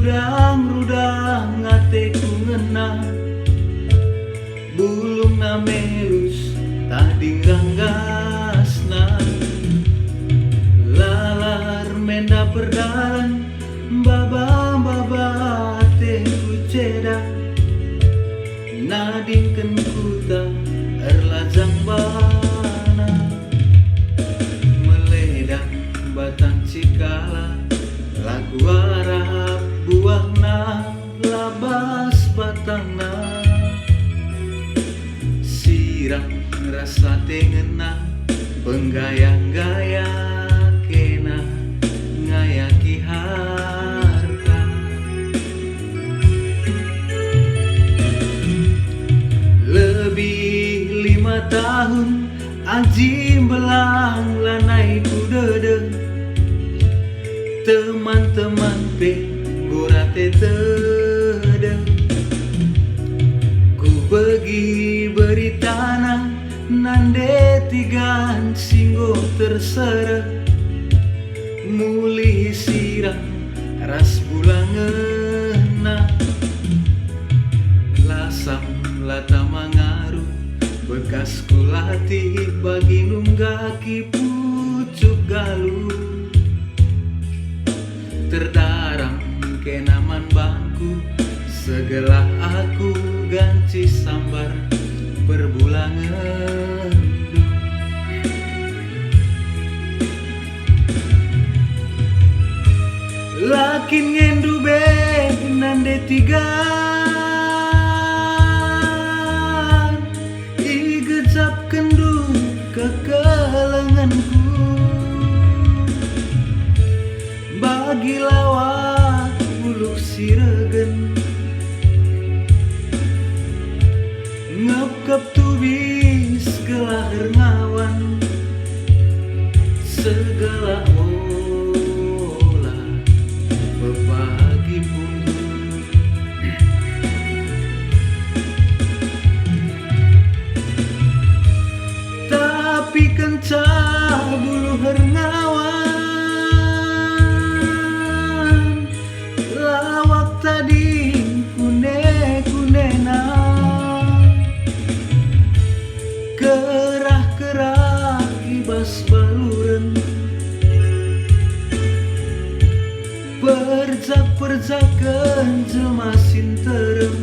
rudang-rudang ateku ngena, bulung na melus tadi ranggasna, lalar menda perdalan baba ateku ceda, nadingken kuta erlajang bana, meledak batang cikala lagu arab buahna labas batangna, sirang rasa tengena penggaya-gaya kena ngayaki harta, lebih 5 tahun aji belang lanai kudede, teman-teman pe gorate tede, ku bagi beritana nande tigan singgo tersere, mulih sirang ras bulangena, lasam lata mangaru bekas kulati bagi nunggaki pucuk galuh, terdarang kenaman bangku segelah aku ganci sambar perbulangan, lakin ngendu be nande tigan igecap kendu kekelenganku, bagi lawak buluk siregen ngepkep tubis gelahir ngawan, segala olah bebagi punggung, tapi kencah bulu herngawan, lawak tadi kune-kunena, kerah-kerah ibas baluren, perjak-perjakan jelma sinterem,